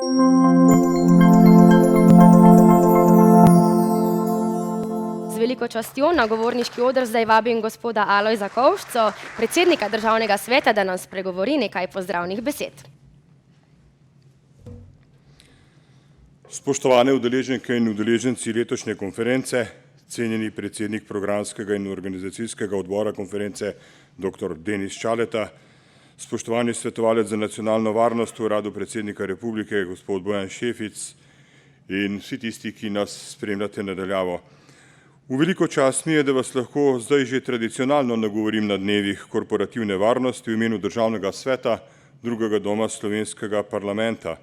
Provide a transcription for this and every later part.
Z veliko častjo na govorniški oder zdaj vabim gospoda Alojza Kovšco, predsednika Državnega sveta, da nam spregovori nekaj pozdravnih besed. Spoštovane udeleženke in udeleženci letošnje konference, cenjeni predsednik programskega in organizacijskega odbora konference dr. Denis Čaleta, spoštovani svetovalec za nacionalno varnost v Uradu predsednika Republike, gospod Bojan Šefic in vsi tisti, ki nas spremljate nadaljavo. V veliko čast mi je, da vas lahko zdaj že tradicionalno nagovorim na dnevih korporativne varnosti v imenu Državnega sveta, drugega doma slovenskega parlamenta.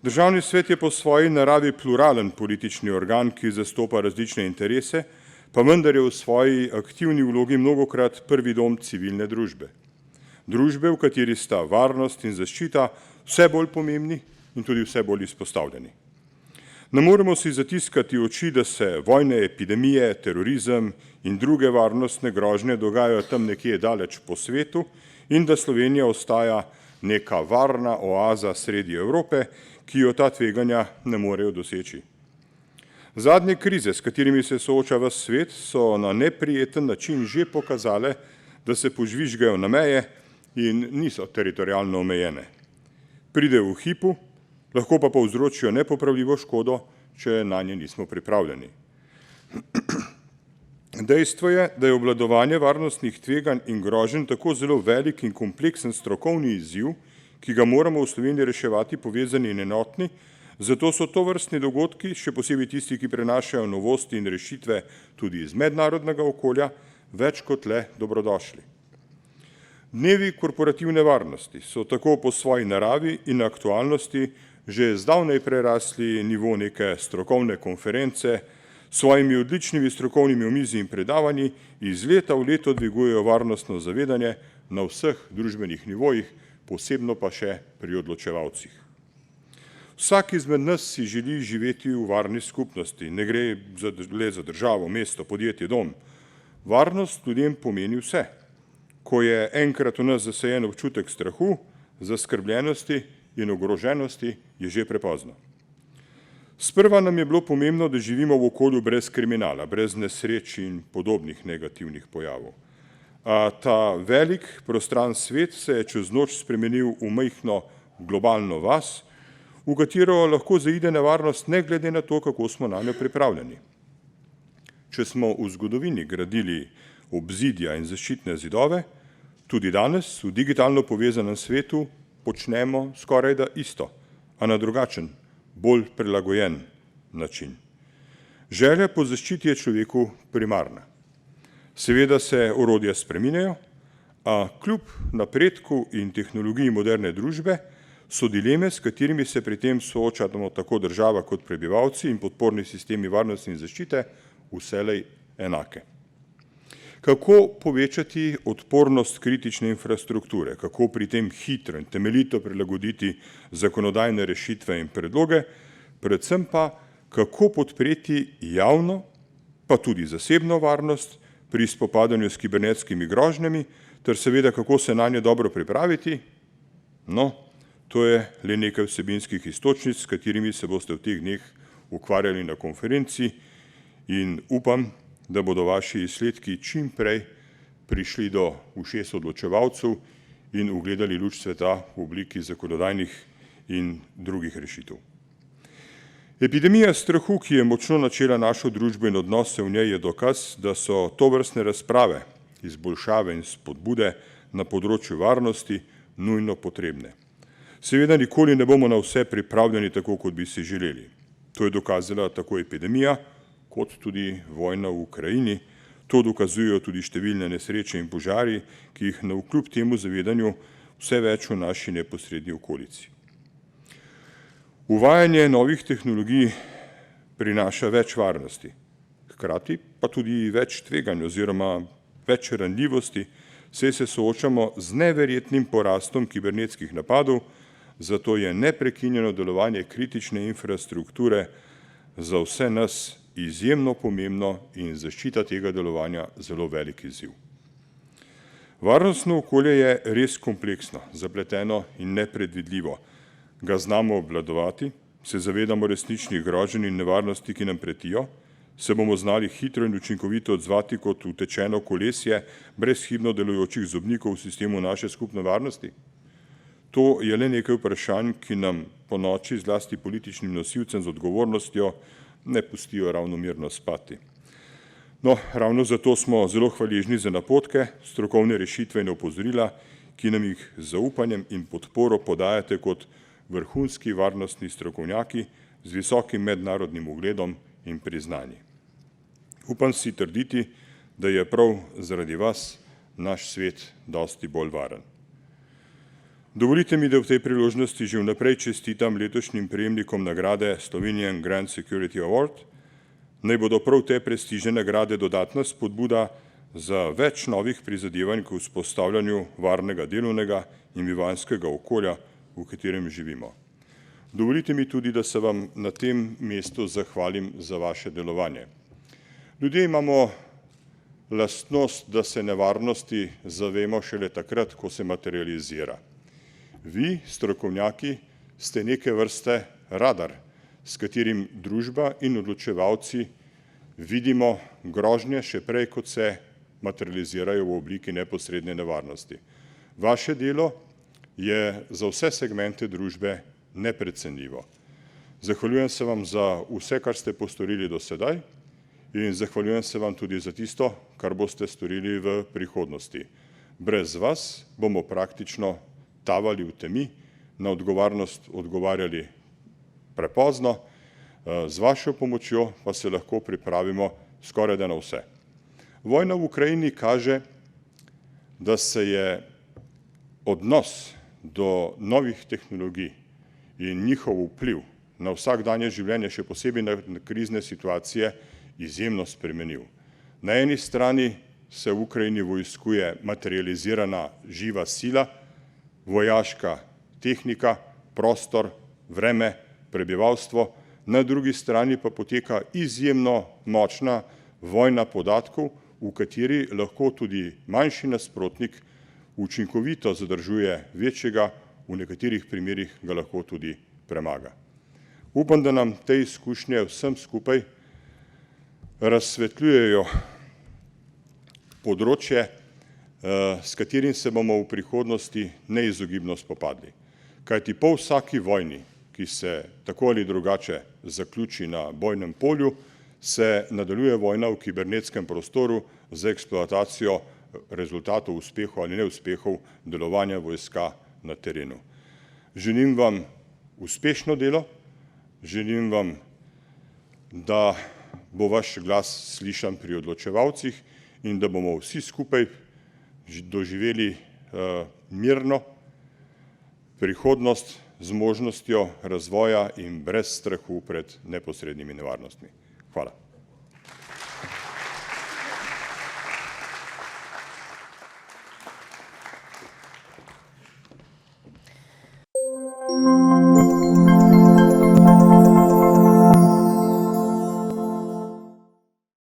Državni svet je po svoji naravi pluralen politični organ, ki zastopa različne interese, pa vendar je v svoji aktivni vlogi mnogokrat prvi dom civilne družbe. Družbe, v kateri sta varnost in zaščita vse bolj pomembni in tudi vse bolj izpostavljeni. Ne moremo si zatiskati oči, da se vojne, epidemije, terorizem in druge varnostne grožnje dogajajo tam nekje daleč po svetu in da Slovenija ostaja neka varna oaza sredi Evrope, ki jo ta tveganja ne morejo doseči. Zadnje krize, s katerimi se sooča ves svet, so na neprijeten način že pokazale, da se požvižgajo na meje in niso teritorialno omejene. Pride v hipu, lahko pa povzročijo nepopravljivo škodo, če na nje nismo pripravljeni. Dejstvo je, da je obvladovanje varnostnih tveganj in groženj tako zelo velik in kompleksen strokovni izziv, ki ga moramo v Sloveniji reševati povezani in enotni, zato so tovrstni dogodki, še posebej tisti, ki prenašajo novosti in rešitve tudi iz mednarodnega okolja, več kot le dobrodošli. Dnevi korporativne varnosti so tako po svoji naravi in aktualnosti že zdavnaj prerasli nivo neke strokovne konference, s svojimi odličnimi strokovnimi omizji in predavanji iz leta v leto dvigujejo varnostno zavedanje na vseh družbenih nivojih, posebno pa še pri odločevalcih. Vsak izmed nas si želi živeti v varni skupnosti, ne gre le za državo, mesto, podjetje, dom. Varnost ljudem pomeni vse. Ko je enkrat v nas zasajen občutek strahu, zaskrbljenosti in ogroženosti, je že prepozno. Sprva nam je bilo pomembno, da živimo v okolju brez kriminala, brez nesreč in podobnih negativnih pojavov. A ta velik, prostran svet se je čez noč spremenil v majhno globalno vas, v katero lahko zaide nevarnost ne glede na to, kako smo na njo pripravljeni. Če smo v zgodovini gradili obzidja in zaščitne zidove, tudi danes v digitalno povezanem svetu počnemo skorajda isto, a na drugačen, bolj prilagojen način. Želja po zaščiti je človeku primarna. Seveda se orodja spreminjajo, a kljub napredku in tehnologiji moderne družbe so dileme, s katerimi se pri tem soočamo tako država kot prebivalci in podporni sistemi varnosti in zaščite, vselej enake. Kako povečati odpornost kritične infrastrukture, kako pri tem hitro in temeljito prilagoditi zakonodajne rešitve in predloge, predvsem pa kako podpreti javno, pa tudi zasebno varnost pri spopadanju s kibernetskimi grožnjami, ter seveda kako se na nje dobro pripraviti. No, to je le nekaj vsebinskih iztočnic, s katerimi se boste v teh dneh ukvarjali na konferenci in upam, da bodo vaši izsledki čim prej prišli do ušes odločevalcev in ugledali luč sveta v obliki zakonodajnih in drugih rešitev. Epidemija strahu, ki je močno načela našo družbo in odnose v njej, je dokaz, da so tovrstne razprave, izboljšave in spodbude na področju varnosti nujno potrebne. Seveda nikoli ne bomo na vse pripravljeni tako, kot bi si želeli. To je dokazala tako epidemija, kot tudi vojna v Ukrajini. To dokazujejo tudi številne nesreče in požari, ki jih navkljub temu zavedanju vse več v naši neposredni okolici. Uvajanje novih tehnologij prinaša več varnosti, hkrati pa tudi več tveganj oziroma več ranljivosti, saj se soočamo z neverjetnim porastom kibernetskih napadov, zato je neprekinjeno delovanje kritične infrastrukture za vse nas izjemno pomembno in zaščita tega delovanja zelo velik izziv. Varnostno okolje je res kompleksno, zapleteno in nepredvidljivo. ga znamo obvladovati, se zavedamo resničnih groženj in nevarnosti, ki nam pretijo, se bomo znali hitro in učinkovito odzvati kot utečeno kolesje brezhibno delujočih zobnikov v sistemu naše skupne varnosti? To je le nekaj vprašanj, ki nam po noči zlasti političnim nosilcem z odgovornostjo ne pustijo ravno mirno spati. No, ravno zato smo zelo hvaležni za napotke, strokovne rešitve in opozorila, ki nam jih z zaupanjem in podporo podajate kot vrhunski varnostni strokovnjaki z visokim mednarodnim ugledom in priznanji. Upam si trditi, da je prav zaradi vas naš svet dosti bolj varen. Dovolite mi, da v tej priložnosti že vnaprej čestitam letošnjim prejemnikom nagrade Slovenian Grand Security Award. Naj bodo prav te prestižne nagrade dodatna spodbuda za več novih prizadevanj k vzpostavljanju varnega delovnega in bivanjskega okolja, v katerem živimo. Dovolite mi tudi, da se vam na tem mestu zahvalim za vaše delovanje. Ljudje imamo lastnost, da se nevarnosti zavemo šele takrat, ko se materializira. Vi, strokovnjaki, ste neke vrste radar, s katerim družba in odločevalci vidimo grožnje še prej, kot se materializirajo v obliki neposredne nevarnosti. Vaše delo je za vse segmente družbe neprecenljivo. Zahvaljujem se vam za vse, kar ste postorili do sedaj, in zahvaljujem se vam tudi za tisto, kar boste storili v prihodnosti. Brez vas bomo praktično tavali v temi, na odgovornost odgovarjali prepozno, z vašo pomočjo pa se lahko pripravimo skorajda na vse. Vojna v Ukrajini kaže, da se je odnos do novih tehnologij in njihov vpliv na vsakdanje življenje, še posebej na krizne situacije, izjemno spremenil. Na eni strani se v Ukrajini vojskuje materializirana živa sila, vojaška tehnika, prostor, vreme, prebivalstvo, na drugi strani pa poteka izjemno močna vojna podatkov, v kateri lahko tudi manjši nasprotnik učinkovito zadržuje večjega, v nekaterih primerih ga lahko tudi premaga. Upam, da nam te izkušnje vsem skupaj razsvetljujejo področje, s katerim se bomo v prihodnosti neizogibno spopadli. Kajti po vsaki vojni, ki se tako ali drugače zaključi na bojnem polju, se nadaljuje vojna v kibernetskem prostoru z eksploatacijo rezultatov uspehov ali neuspehov delovanja vojska na terenu. Želim vam uspešno delo, želim vam, da bo vaš glas slišan pri odločevalcih in da bomo vsi skupaj doživeli mirno prihodnost z možnostjo razvoja in brez strahu pred neposrednimi nevarnostmi. Hvala.